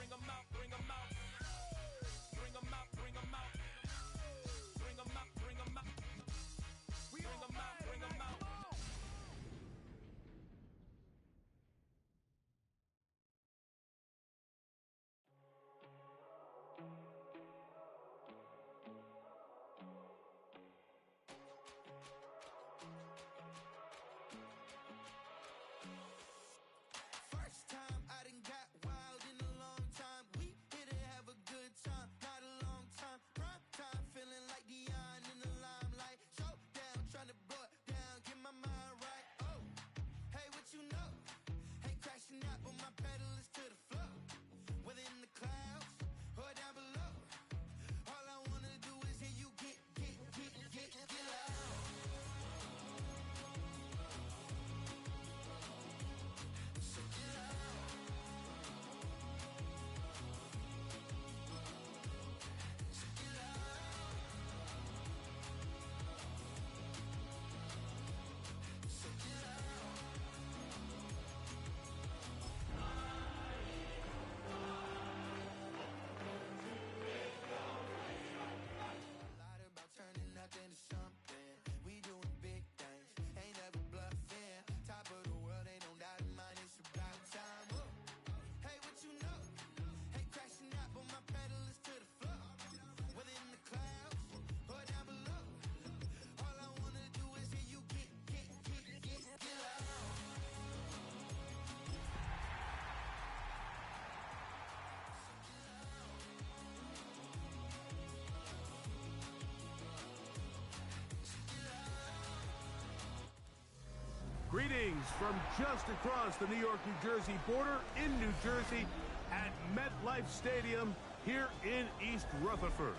bring 'em out, bring 'em out. Bring 'em out, bring 'em out. Bring 'em out, bring 'em out. Bring 'em out, bring 'em out. First time I done got wild in a long time. We here to have a good time, not a long time. Prime time, feeling like Dion in the limelight. Showdown, trying to blow it down, get my mind right. Oh, hey, what you know? Ain't crashing out, but my pedal is to the floor. Whether in the clouds or down below, all I wanna do is hear you get loud. So get loud. So get loud. So get loud. A lot about turning nothing to something. We doing big things, ain't never bluffing. Top of the world, ain't no doubt in mind. It's about time. Whoa. Hey, what you know? Ain't crashing out, but my pedal is to the floor. Whether in the clouds or down below, all I wanna do is hear you get loud. Greetings from just across the New York-New Jersey border in New Jersey at MetLife Stadium here in East Rutherford.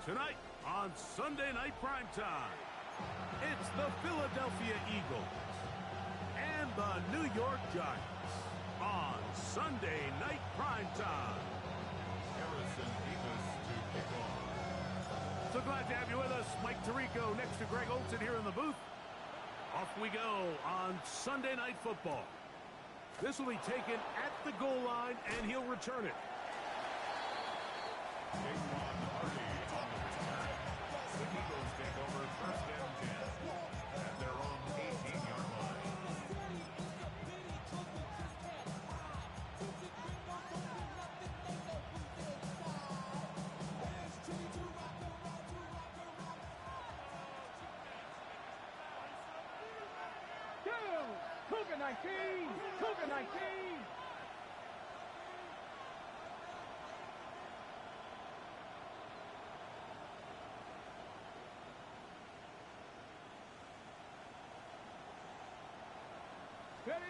Tonight on Sunday Night Primetime, it's the Philadelphia Eagles and the New York Giants on Sunday Night Primetime. Harrison Davis to kick off. So glad to have you with us. Mike Tirico next to Greg Olson here in the booth. Off we go on Sunday Night Football. This will be taken at the goal line, and he'll return it. Jaquan Hardy on the return. The Eagles take over first down 10 at their own 18-yard line. Cougar 19! Cougar 19! Ready?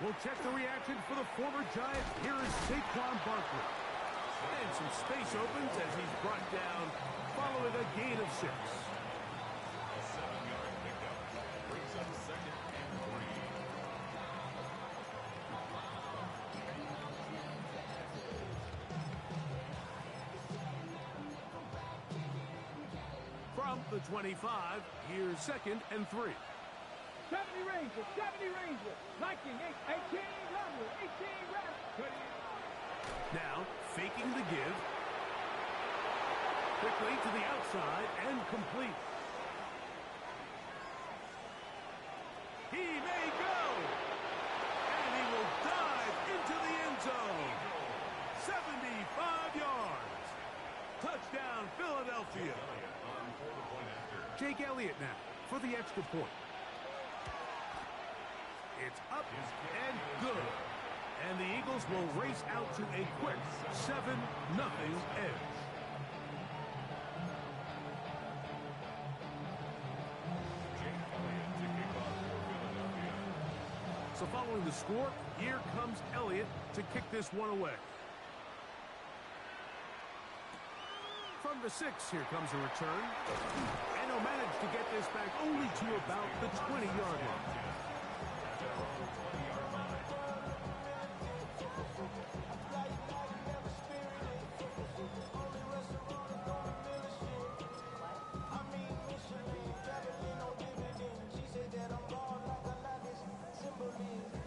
We'll check the reaction for the former Giant. Here is Saquon Barkley. And some space opens as he's brought down following a gain of 6. A 7-yard pickup brings up second and 3. From the 25, here's second and 3. 70 Rangers! 70 Rangers! 19, 18 Ramblers! 18 Ramblers! Now, faking the give. Quickly to the outside and complete. He may go! And he will dive into the end zone. 75 yards. Touchdown, Philadelphia. On for the point after. Jake Elliott now for the extra point. It's up and good. And the Eagles will race out to a quick 7-0 edge. Jake Elliott to kick off for Philadelphia. So following the score, here comes Elliott to kick this one away. From the 6, here comes a return. And he'll manage to get this back only to about the 20-yard line. At their own 20-yard line.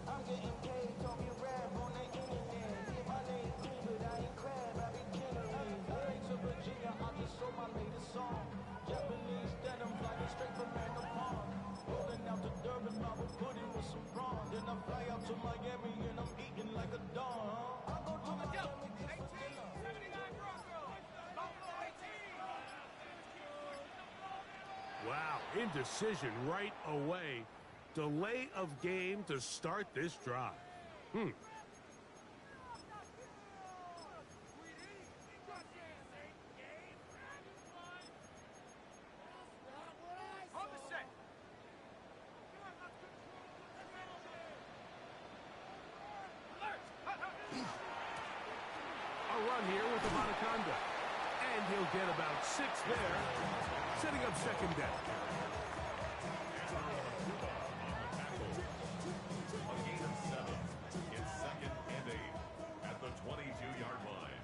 I'm getting paid, talking rap on the internet. to Miami and I'm eating like a dog. I go to Miami. Wow, indecision right away. Delay of game to start this drive. A run here with the Monaconda. And he'll get about 6 there, setting up second down. A gain of 7. It's 2nd and 8 at the 22-yard line.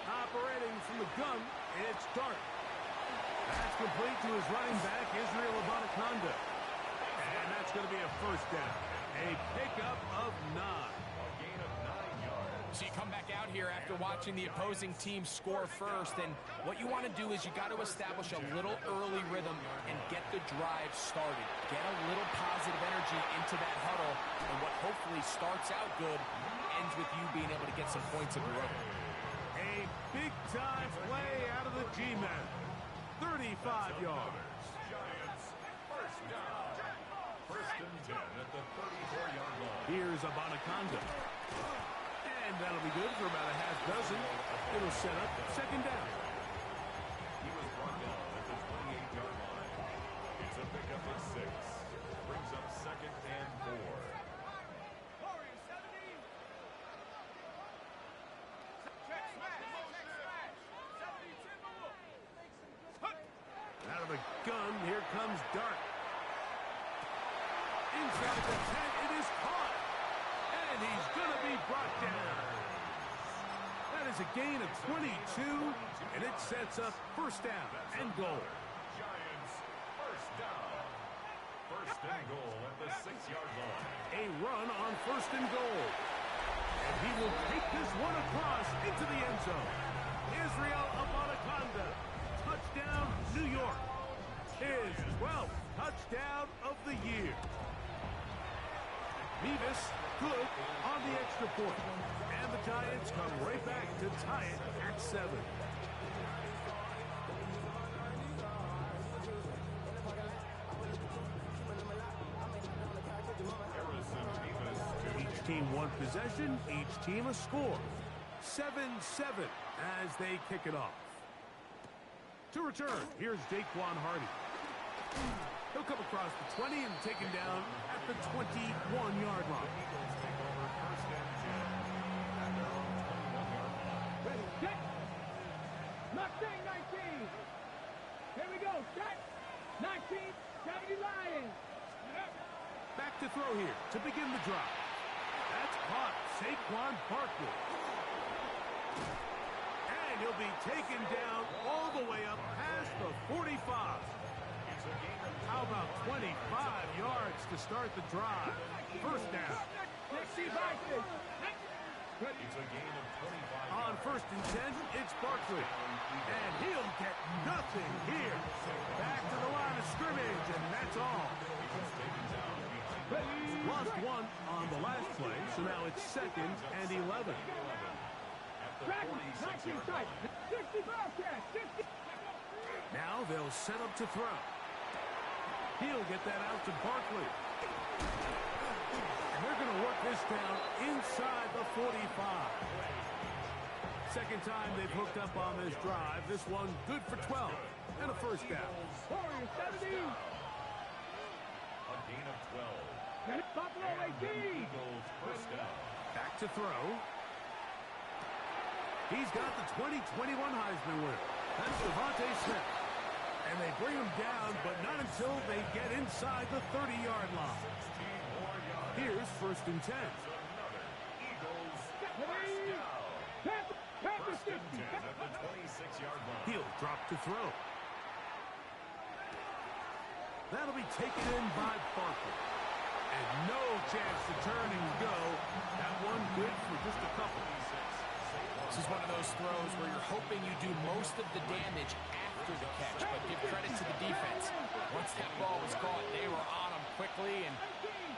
Operating from the gun, it's Dart. That's complete to his running back, Israel Abanikanda. And that's going to be a first down. A pickup of 9. A gain of 9 yards. So you come back out here after watching the opposing team score first, and what you want to do is you got to establish a little early rhythm and get the drive started. Get a little positive energy into that huddle, and what hopefully starts out good ends with you being able to get some points of your own. A big-time play out of the G-Men. 35 yards. Giants, first down. First and 10 at the 34-yard line. Here's Abanikanda. And that'll be good for about a half dozen. It'll set up second down. He was brought down at the 28-yard line. It's a pickup of 6. Brings up 2nd and 4. Out of the gun, here comes Dart. Inside the 10, it is caught. And he's going to be brought down. That is a gain of 22, and it sets up first down and goal. Giants, first down. First and goal at the 6-yard line. A run on first and goal. And he will take this one across into the end zone. Israel Abanikanda. Touchdown, New York. His 12th touchdown of the year. Mevis good on the extra point. And the Giants come right back to tie it at 7. Each team one possession, each team a score. 7-7 as they kick it off. To return, here's Jaquan Hardy. He'll come across the 20 and taken down at the 21-yard line. Ready, set. Mustang 19. Here we go, set. 1970 Lions. Back to throw here to begin the drive. That's caught. Saquon Barkley. And he'll be taken down all the way up past the 45. How about 25 yards to start the drive? First down. It's a gain of 25. On first and 10, it's Barkley. And he'll get nothing here. Back to the line of scrimmage, and that's all. Lost one on the last play, so now it's 2nd and 11. Now they'll set up to throw. He'll get that out to Barkley. And they're going to work this down inside the 45. Second time they've hooked up on this drive. This one good for 12 and a first down. Warriors 70. A gain of 12. Buffalo 18. Eagles first down. Back to throw. He's got the 2021 Heisman winner. That's Devontae Smith. And they bring him down, but not until they get inside the 30-yard line. Here's first and 10. Eagles Panthers 50. at the 26-yard line. He'll drop to throw. That'll be taken in by Barkley. And no chance to turn and go. That one good for just a couple. This is one of those throws where you're hoping you do most of the damage after the catch, but give credit to the defense. Once that ball was caught, they were on him quickly, and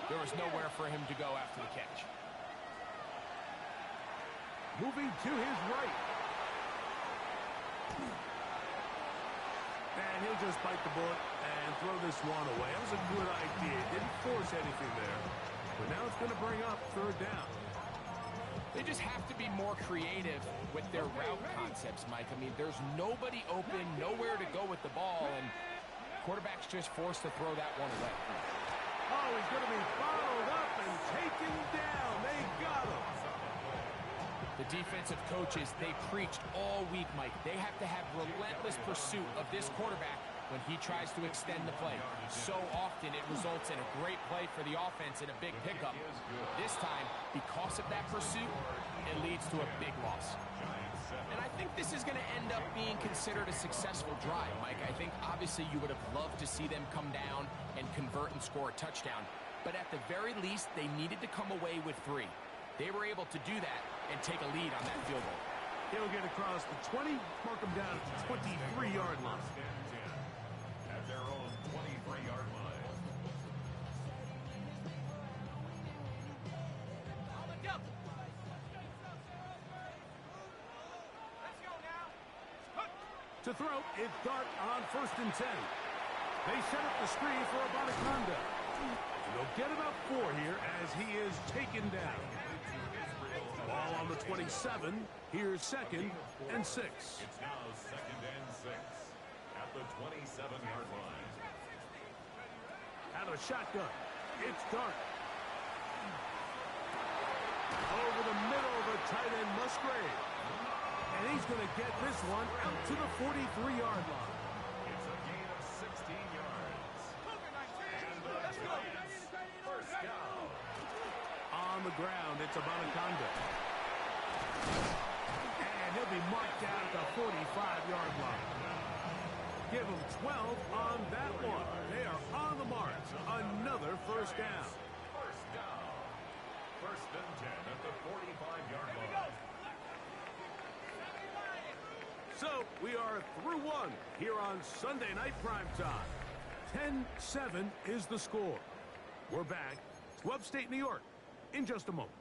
there was nowhere for him to go after the catch. Moving to his right. And he'll just bite the bullet and throw this one away. That was a good idea. Didn't force anything there. But now it's going to bring up third down. They just have to be more creative with their route concepts, Mike. I mean, there's nobody open, nowhere to go with the ball, and quarterback's just forced to throw that one away. Oh, he's going to be followed up and taken down. They got him. The defensive coaches, they preached all week, Mike. They have to have relentless pursuit of this quarterback when he tries to extend the play. So often it results in a great play for the offense and a big pickup. This time, because of that pursuit, it leads to a big loss. And I think this is going to end up being considered a successful drive, Mike. I think obviously you would have loved to see them come down and convert and score a touchdown. But at the very least, they needed to come away with 3. They were able to do that and take a lead on that field goal. He'll get across the 20, mark him down at the 23-yard line. At their own 23-yard line. To throw, it's Dart on 1st and 10. They set up the screen for Abanaconda. They'll get about 4 here as he is taken down. Ball on the 27. Here's 2nd and 6. It's now 2nd and 6 at the 27-yard line. Out of a shotgun, it's Dart. Over the middle of the tight end, Musgrave. And he's going to get this one out to the 43-yard line. It's a gain of 16 yards. And the Giants' first down. On the ground, it's Abanaconda. And he'll be marked down at the 45-yard line. Give him 12 on that one. They are on the mark. Another first down. First down. 1st and 10 at the 45-yard line. So we are through 1 here on Sunday Night Primetime. 10-7 is the score. We're back to upstate New York in just a moment.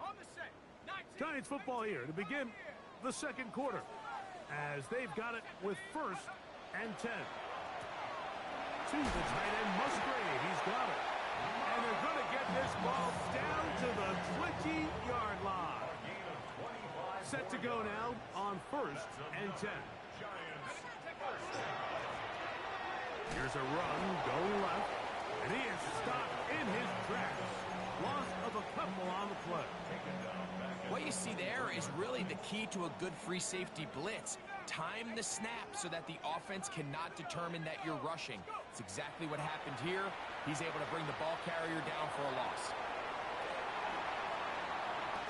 On the set. 19, Giants football here to begin the 2nd quarter as they've got it with 1st and 10. To the tight end, Musgrave. He's got it. And they're going to get this ball down to the 20-yard line. Set to go now on 1st and 10. Giants' first down. Here's a run, going left, and he is stopped in his tracks. Loss of a couple on the play. What you see there is really the key to a good free safety blitz. Time the snap so that the offense cannot determine that you're rushing. It's exactly what happened here. He's able to bring the ball carrier down for a loss.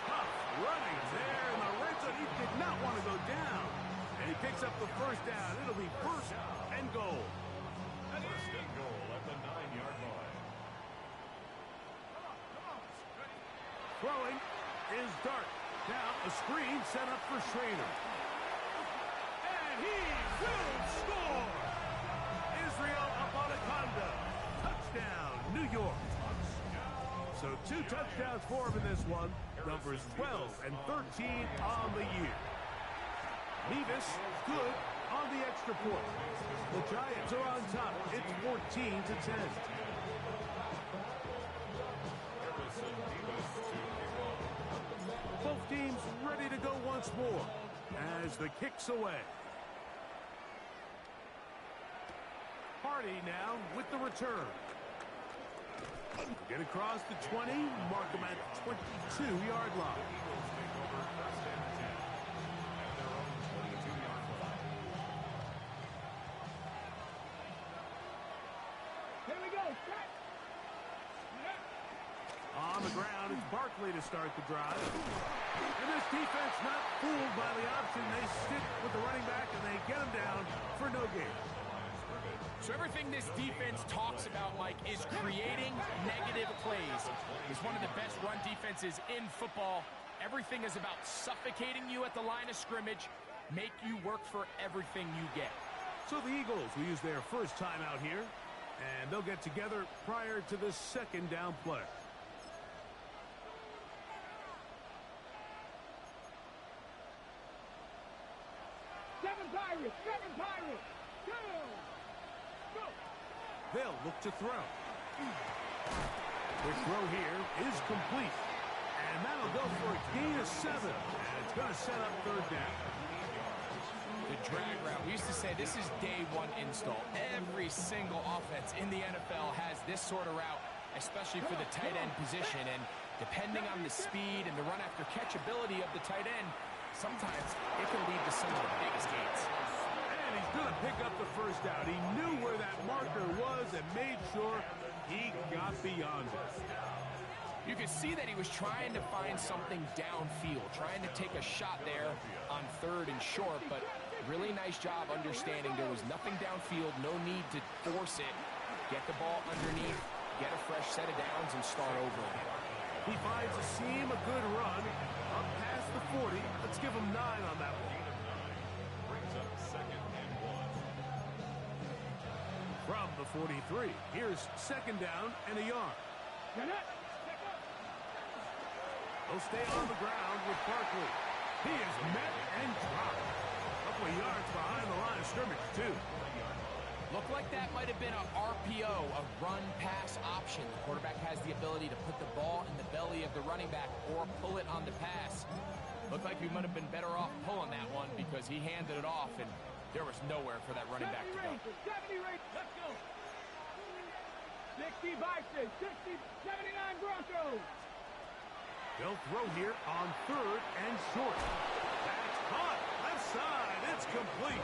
Tough running there in the red zone. He did not want to go down. And he picks up the first down. It'll be 1st and goal. 1st and goal at the 9-yard line. Throwing is Dart. Now a screen set up for Schrader. And he will score! Israel Abanaconda. Touchdown, New York. So 2 touchdowns for him in this one. Numbers 12 and 13 on the year. Nevis, good on the extra point. The Giants are on top. It's 14-10. Both teams ready to go once more as the kick's away. Hardy now with the return. Get across the 20, mark him at the 22-yard line. Here we go. On the ground, it's Barkley to start the drive. And this defense not fooled by the option. They stick with the running back, and they get him down for no gain. So everything this defense talks about, Mike, is creating negative plays. It's one of the best run defenses in football. Everything is about suffocating you at the line of scrimmage, make you work for everything you get. So the Eagles will use their first time out here. And they'll get together prior to the second down play. Seven Pirates. Go. They'll look to throw. The throw here is complete. And that'll go for a gain of 7. And it's going to set up third down. The drag route. We used to say this is day one install. Every single offense in the NFL has this sort of route, especially for the tight end position. And depending on the speed and the run after catch ability of the tight end, sometimes it can lead to some of the biggest gains. And he's going to pick up the first down. He knew where that marker was and made sure he got beyond it. You could see that he was trying to find something downfield, trying to take a shot there on third and short, but really nice job understanding there was nothing downfield, no need to force it. Get the ball underneath, get a fresh set of downs, and start over again. He finds a seam, a good run, up past the 40. Let's give him 9 on that one. Brings up second and 1. From the 43, here's second down and a yard. They'll stay on the ground with Barkley. He is met and dropped. A couple of yards behind the line of scrimmage, too. Looked like that might have been a RPO, a run-pass option. The quarterback has the ability to put the ball in the belly of the running back or pull it on the pass. Looked like we might have been better off pulling that one because he handed it off, and there was nowhere for that running back to go. 70 Rangers. Let's go. 60 Vikings. 60, 79 Broncos. They'll throw here on third and short. That's caught. Left side. It's complete.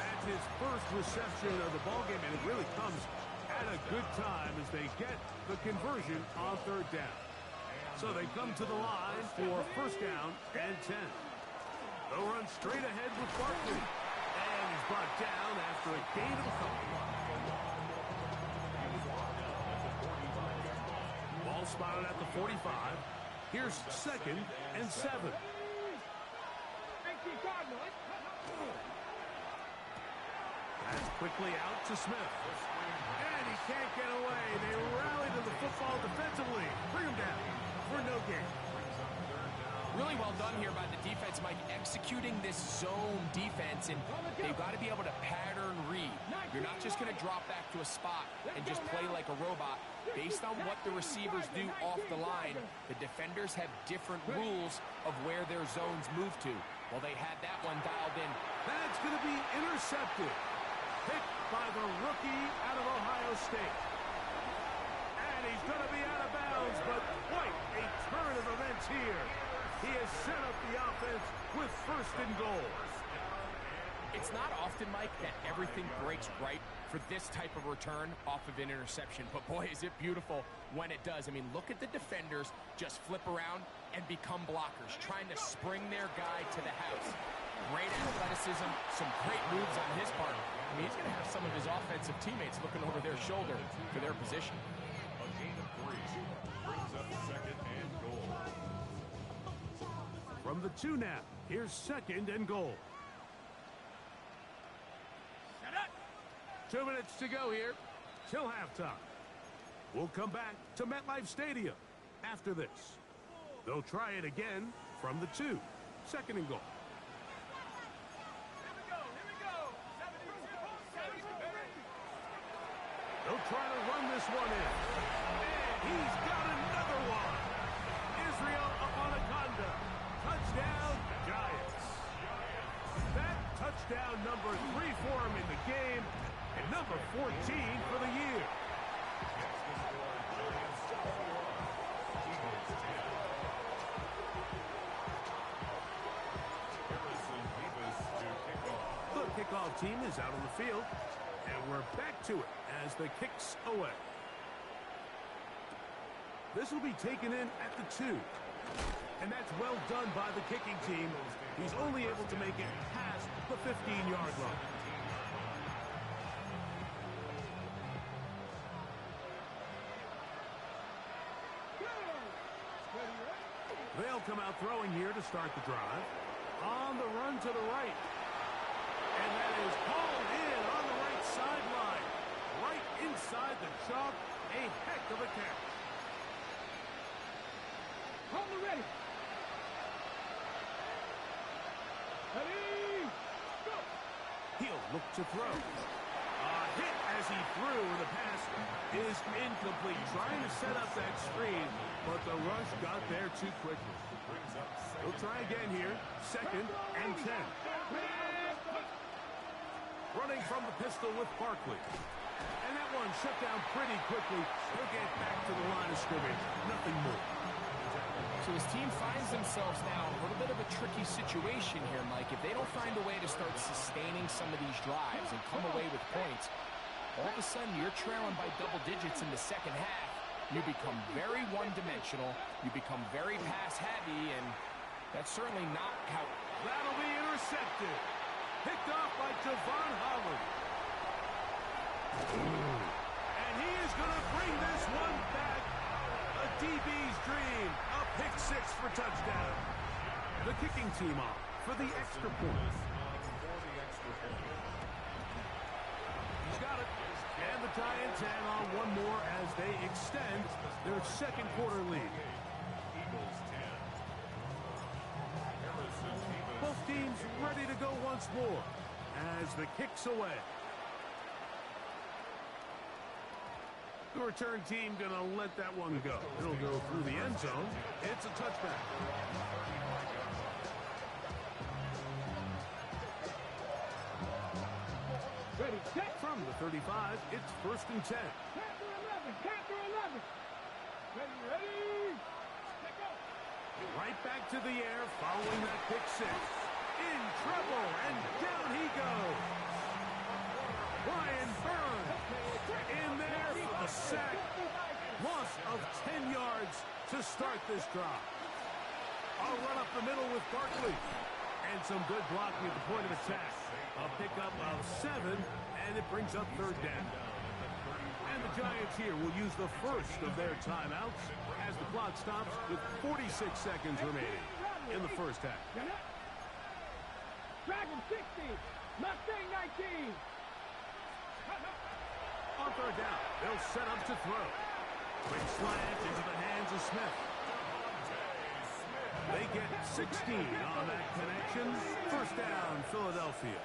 That's his first reception of the ballgame, and it really comes at a good time as they get the conversion on third down. So they come to the line for first down and 10. They'll run straight ahead with Barkley. And he's brought down after a gain of a couple. Ball spotted at the 45. Here's second and 7. That's quickly out to Smith. And he can't get away. They rally to the football defensively. Bring him down for no gain. Really well done here by the defense, Mike, executing this zone defense, and they've got to be able to pattern read. You're not just going to drop back to a spot and just play like a robot. Based on what the receivers do off the line, the defenders have different rules of where their zones move to. Well, they had that one dialed in. That's going to be intercepted. Picked by the rookie out of Ohio State. And he's going to be out of bounds, but quite a turn of events here. He has set up the offense with first and goal. It's not often, Mike, that everything breaks right for this type of return off of an interception. But boy, is it beautiful when it does. I mean, look at the defenders just flip around and become blockers, trying to spring their guy to the house. Great athleticism, some great moves on his part. I mean, he's going to have some of his offensive teammates looking over their shoulder for their position. A gain of 3 brings up second and goal. From the 2 now, here's second and goal. 2 minutes to go here till halftime. We'll come back to MetLife Stadium after this. They'll try it again from the 2. Second and goal. They'll try to run this one in. And he's got another one. Israel Abanikanda. Touchdown, Giants. That touchdown number 3 for him in the game. And number 14 for the year. The kickoff team is out on the field. And we're back to it as the kick's away. This will be taken in at the 2. And that's well done by the kicking team. He's only able to make it past the 15-yard line. They'll come out throwing here to start the drive. On the run to the right. And that is hauled in on the right sideline. Right inside the chalk. A heck of a catch. Hold it ready. Ready, go. He'll look to throw. Hit as he threw, and the pass is incomplete. Trying to set up that screen, but the rush got there too quickly. He'll try again here. 2nd and 10. Running from the pistol with Barkley. And that one shut down pretty quickly. He'll get back to the line of scrimmage. Nothing more. So his team finds themselves now in a little bit of a tricky situation here, Mike. If they don't find a way to start sustaining some of these drives and come away with points, all of a sudden you're trailing by double digits in the second half. You become very one-dimensional. You become very pass-heavy, and that's certainly not how... That'll be intercepted. Picked off by Javon Holland. And he is going to bring this one back. A DB's dream. A pick 6 for touchdown. The kicking team off for the extra point. He's got it. And the Giants add on one more as they extend their second quarter lead. Both teams ready to go once more as the kick's away. The return team going to let that one go. It'll go through the end zone. It's a touchback. Ready, set. From the 35, it's 1st and 10. Count to 11. Count to 11. Ready, ready. Let go. Right back to the air following that pick 6. In trouble, and down he goes. Brian Burns in there for the sack. Loss of 10 yards to start this drive. I'll run up the middle with Barkley. And some good blocking at the point of attack. A pickup of 7, and it brings up 3rd down. And the Giants here will use the first of their timeouts as the clock stops with 46 seconds remaining in the first half. Dragon 60. Mustang 19. On 3rd down, they'll set up to throw. Quick slant into the hands of Smith. They get 16 on that connection. 1st down, Philadelphia.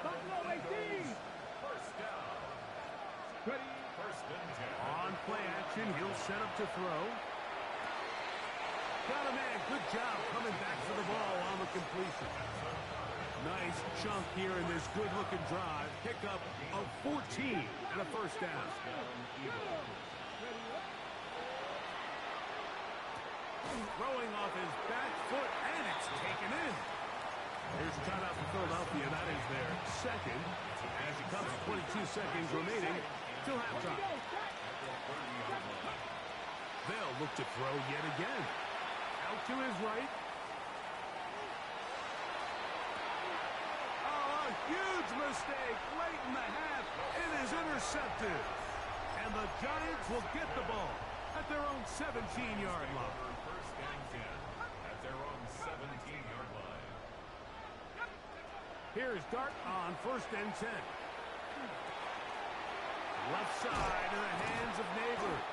Buffalo 18. Ready. On play action, he'll set up to throw. Got a man. Good job coming back for the ball on the completion. Nice chunk here in this good-looking drive. Pickup of 14 and a 1st down. Throwing off his back foot, and it's taken in. Here's a timeout for Philadelphia. That is their second, as it comes to 22 seconds remaining till halftime. They'll look to throw yet again. Out to his right. Oh, a huge mistake late in the half. It is intercepted. And the Giants will get the ball at their own 17-yard line. Here's Dart on 1st and 10. Left side in the hands of Neighbors.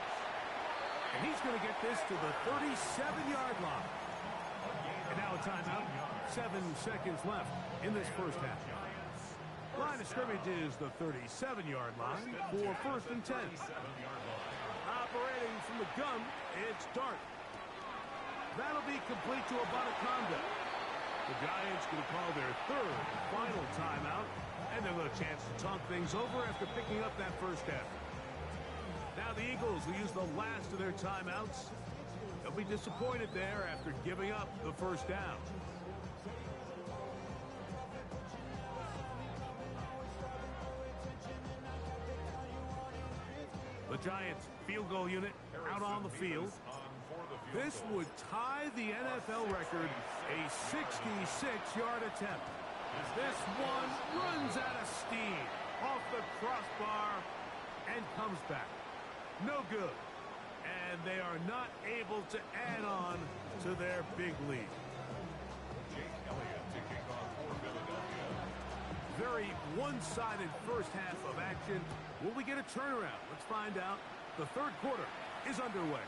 And he's going to get this to the 37-yard line. And now a timeout. 7 seconds left in this first half. Line of scrimmage is the 37-yard line for 1st and 10. Operating from the gun, it's Dart. That'll be complete to Abanikanda. The Giants going to call their 3rd and final timeout, and they'll have a chance to talk things over after picking up that first half. Now the Eagles will use the last of their timeouts. They'll be disappointed there after giving up the 1st down. The Giants field goal unit out on the field. This would tie the NFL record, a 66-yard attempt. This one runs out of steam off the crossbar and comes back. No good. And they are not able to add on to their big lead. very one-sided first half of action. Will we get a turnaround? Let's find out. The third quarter is underway.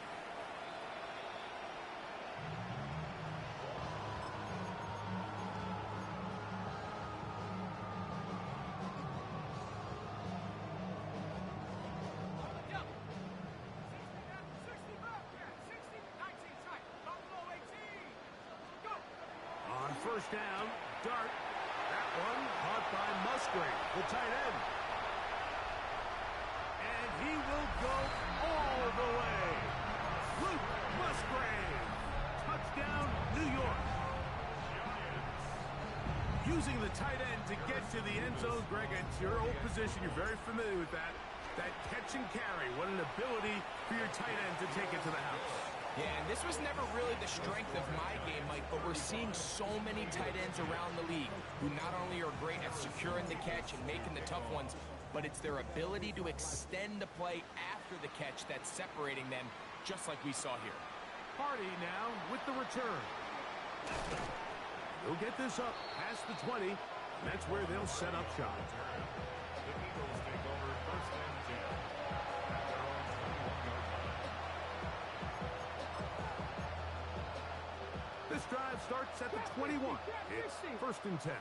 On first down, Dart. That one caught by Musgrave, the tight end. And he will go all the way. Luke Musgrave. Touchdown, New York. Using the tight end to get to the end zone. Greg, it's your old position. You're very familiar with that. That catch and carry. What an ability for your tight end to take it to the house. Yeah, and this was never really the strength of my game, Mike, but we're seeing so many tight ends around the league who not only are great at securing the catch and making the tough ones, but it's their ability to extend the play after the catch that's separating them, just like we saw here. Hardy now with the return. He'll get this up past the 20, and that's where they'll set up shop. The Eagles take over first and 10 at their own 21-yard line. This drive starts at the 21. It's first and 10.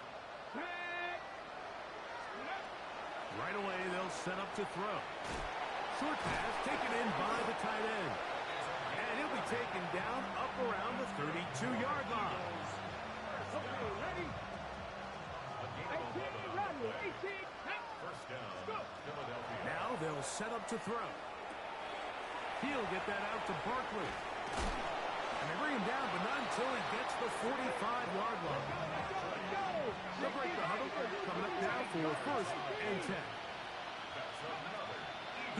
Right away, they'll set up to throw. Short pass taken in by the tight end. And he'll be taken down up around the 32-yard line. Ready? A gain of 11 on the play. First down, Philadelphia. Now they'll set up to throw. He'll get that out to Barkley. And they bring him down, but not until he gets the 45-yard line. They'll break the huddle. Coming up now for first and 10.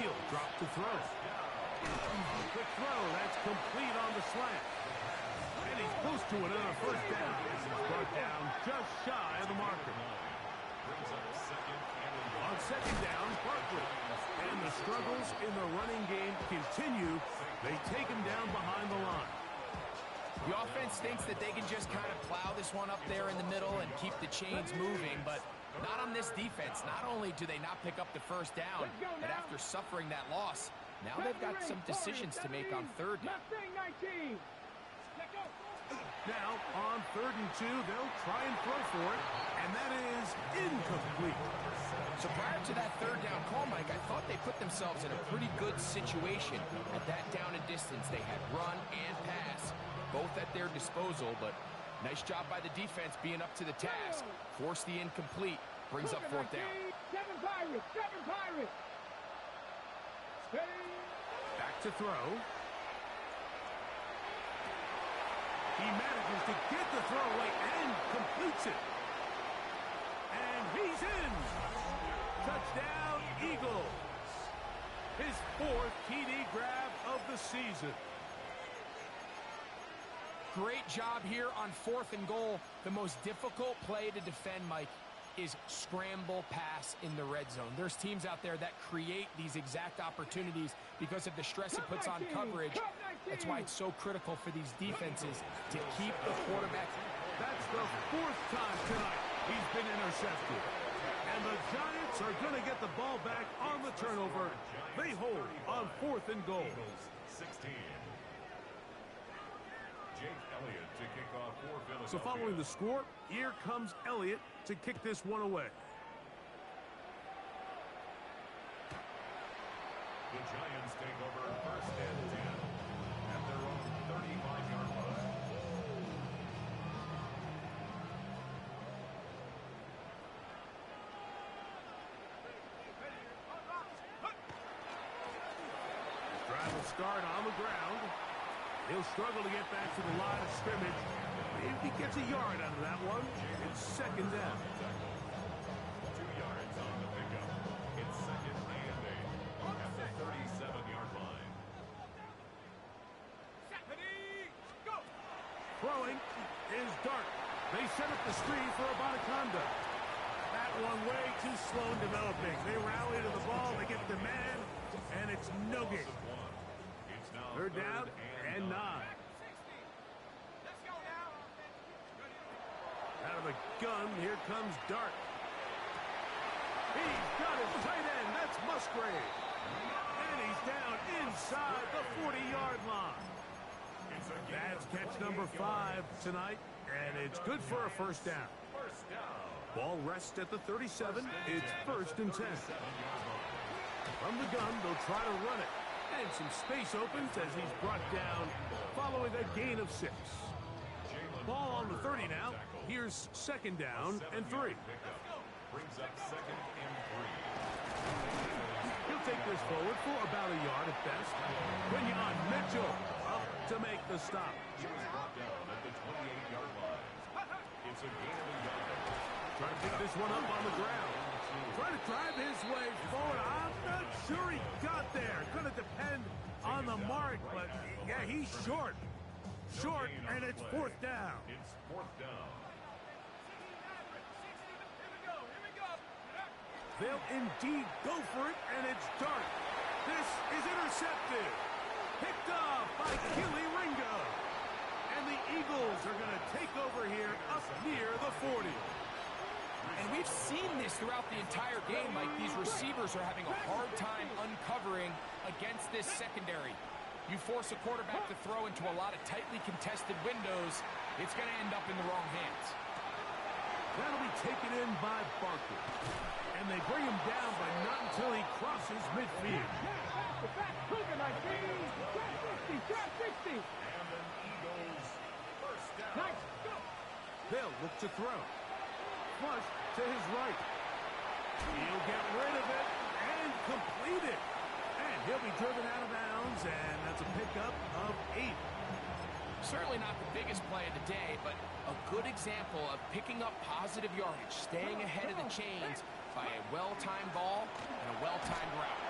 He'll drop to throw. Quick throw. That's complete on the slant. And he's close to it on a first down. Brought down just shy of the marker. Brings up second and On second down, Barkley. And the struggles in the running game continue. They take him down behind the line. The offense thinks that they can just kind of plow this one up there in the middle and keep the chains moving, but not on this defense. Not only do they not pick up the first down, but after suffering that loss, now they've got some decisions to make on third down. Now, on third and 2, they'll try and throw for it, and that is incomplete. So prior to that third down call, Mike, I thought they put themselves in a pretty good situation at that down and distance. They had run and pass, both at their disposal, but nice job by the defense being up to the task. Force the incomplete, brings up fourth down. Seven Pirates. Back to throw. He manages to get the throw away and completes it. And he's in. Touchdown, Eagles. His fourth TD grab of the season. Great job here on fourth and goal. The most difficult play to defend, Mike, is scramble pass in the red zone. There's teams out there that create these exact opportunities because of the stress it puts on coverage. That's why it's so critical for these defenses to keep the quarterback. That's the fourth time tonight he's been intercepted. And the Giants are going to get the ball back on the turnover. They hold on fourth and goal. 16. Jake Elliott to kick off for Philadelphia. So following the score, here comes Elliott to kick this one away. The Giants take over first and 10 at their own 35-yard line. Drive will start on the ground. He'll struggle to get back to the line of scrimmage. If he gets a yard out of that one, it's second down. 2 yards on the pickup. It's second and 8 at the 37-yard line. Throwing is Dart. They set up the screen for Abataconda. That one way too slow in developing. They rally to the ball, they get the man, and it's no gain. It's now Third down and 9. Out of the gun, here comes Dart. He's got his tight end. That's Musgrave. And he's down inside the 40-yard line. That's catch number 5 tonight, and it's good for a first down. Ball rests at the 37. It's 1st and 10. From the gun, they'll try to run it. And some space opens as he's brought down following a gain of 6. Ball on the 30 now. Here's 2nd down and 3. Brings up 2nd and 3. He'll take this forward for about a yard at best. Quinyon Mitchell up to make the stop. He was brought down at the 28-yard line. It's a gain of a yard. Trying to pick this one up on the ground. Trying to drive his way forward. I'm not sure he got there. Going to depend on the mark, but yeah, he's short. Short, and it's 4th down. It's 4th down. They'll indeed go for it, and it's Dart. This is intercepted. Picked off by Kelee Ringo. And the Eagles are going to take over here up near the 40. And we've seen this throughout the entire game, Mike. These receivers are having a hard time uncovering against this secondary. You force a quarterback to throw into a lot of tightly contested windows, it's going to end up in the wrong hands. That'll be taken in by Barker. And they bring him down, but not until he crosses midfield. They'll look to throw. Flush to his right. He'll get rid of it and complete it. And he'll be driven out of bounds, and that's a pickup of 8. Certainly not the biggest play of the day, but a good example of picking up positive yardage, staying ahead of the chains by a well-timed ball and a well-timed route.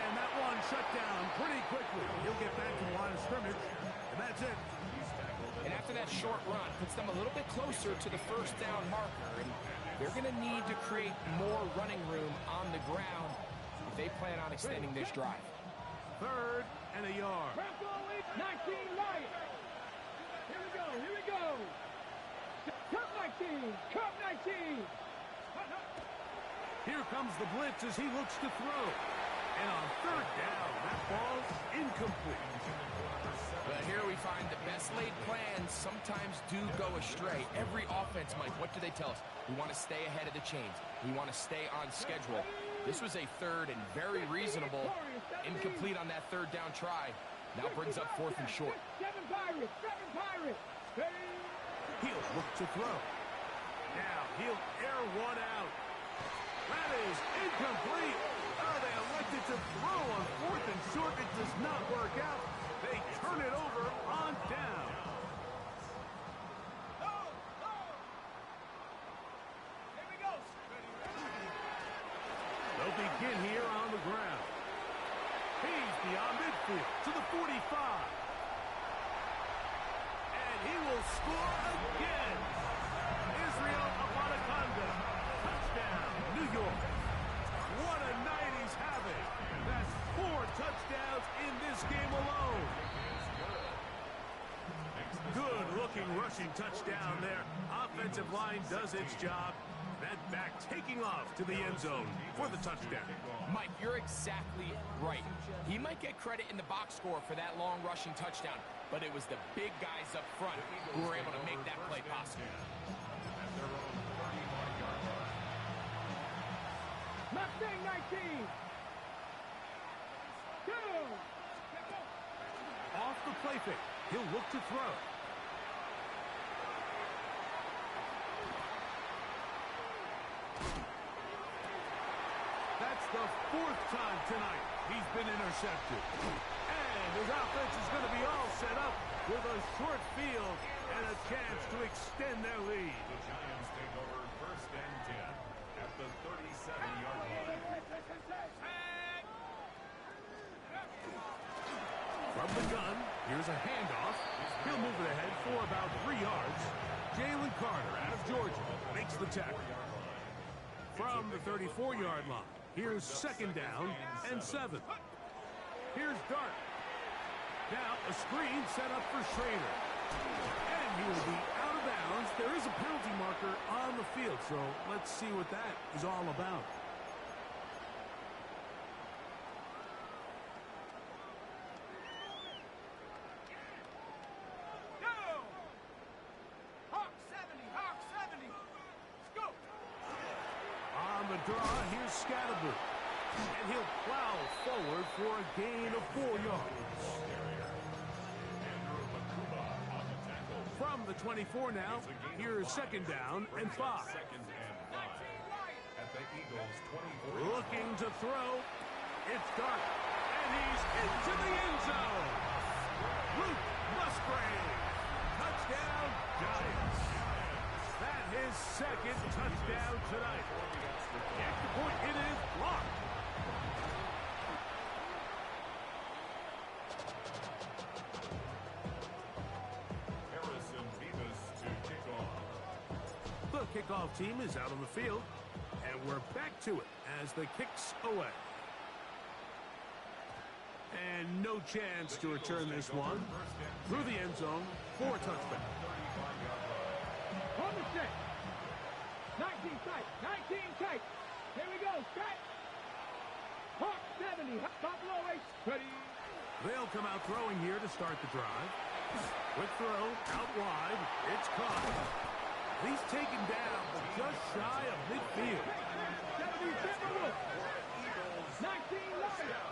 And that one shut down pretty quickly. He'll get back to the line of scrimmage, and that's it. And after that short run, puts them a little bit closer to the 1st down marker, and they're going to need to create more running room on the ground if they plan on extending this drive. 3rd and a yard. 19 Lions. Here we go. Cup 19. Cup 19. Here comes the blitz as he looks to throw. And on 3rd down, that ball's incomplete. But here we find the best laid plans sometimes do go astray. Every offense, Mike, what do they tell us? We want to stay ahead of the chains. We want to stay on schedule. This was a 3rd and very reasonable. Incomplete on that 3rd down try. Now brings up 4th and short. 7 Pirates. He'll look to throw. Now he'll air one out. That is incomplete. Oh, they elected to throw on 4th and short. It does not work out. They turn it over on down. They'll begin here on the ground. He's beyond midfield to the 45. And he will score again. Israel Abanikanda. Touchdown, New York. What a night he's having. That's 4 touchdowns in this game alone. Good-looking rushing touchdown there. Offensive line does its job. That back taking off to the end zone for the touchdown. Mike, you're exactly right. He might get credit in the box score for that long rushing touchdown, but it was the big guys up front who were able to make that play possible. Mustang 19. 2. Off the play fake. He'll look to throw. That's the 4th time tonight he's been intercepted. And his offense is going to be all set up with a short field and a chance to extend their lead. The Giants take over 1st and 10 at the 37-yard line. From the gun, here's a handoff. He'll move it ahead for about 3 yards. Jalen Carter out of Georgia makes the tackle. From the 34-yard line, here's 2nd down and 7. Here's Dart. Now a screen set up for Schrader. And he will be out of bounds. There is a penalty marker on the field, so let's see what that is all about. draw. Here's Scatterby. And he'll plow forward for a gain of 4 yards. From the 24 now, here's second down and 5. At the Eagles 24. Looking to throw. It's dark. And he's into the end zone. Luke Musgrave. Touchdown, Giants. That his second touchdown tonight. Extra point, it is blocked. Harrison Beavis to kick off. The kickoff team is out on the field, and we're back to it as the kicks away. And no chance to return this one through the end zone for a touchback. On the set. 19 tight. 19 tight. Here we go. Strike. Hawk 70. Buffalo 8. Ready. They'll come out throwing here to start the drive. Quick throw, out wide. It's caught. He's taken down, but just shy of midfield. 77 Wolf. 19 Lions.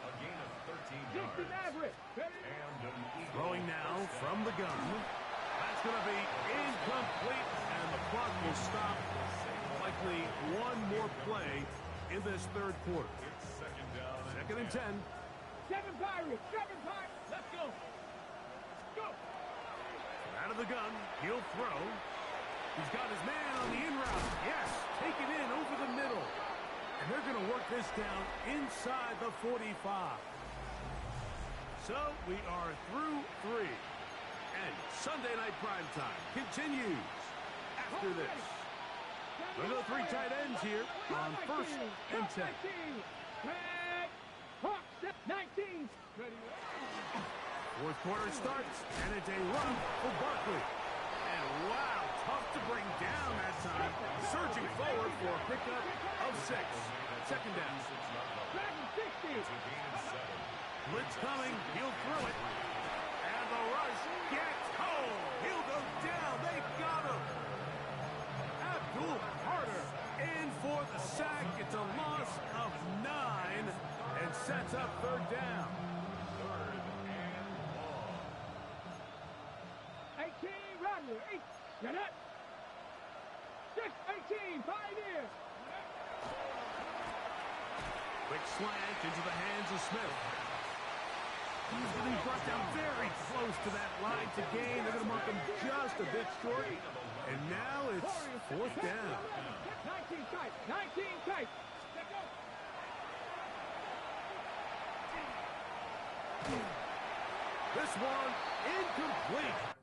A gain of 13 60 yards. Maverick. Ready. And an Eagle Throwing now from the gun. That's going to be incomplete, and the clock will stop. Likely one more play in this third quarter. It's second down. Second and 10. 7 Pirates. 7 Pirates. Let's go. Go. Out of the gun, he'll throw. He's got his man on the in route. Yes, take it in over the middle. And they're going to work this down inside the 45. So we are through 3. And Sunday Night Primetime continues after this. We'll go 3 tight ends here on first and 10. Red. Hawk 19. Ready. Fourth quarter starts, and it's a run for Barkley. And wow, tough to bring down that time. Surging forward for a pickup of 6. Second down. Dragon 60. Blitz coming, he'll throw it. And the rush gets home. He'll go down. They got him. Abdul Carter in for the sack. It's a loss of 9 and sets up third down. 18 Rodler. 8. Get it. 6. 18. 5 here. Quick slant into the hands of Smith. He's going to be brought down very close to that line to gain. They're going to mark him just a bit short. And now it's fourth down. 19 tight. 19 tight. This one incomplete.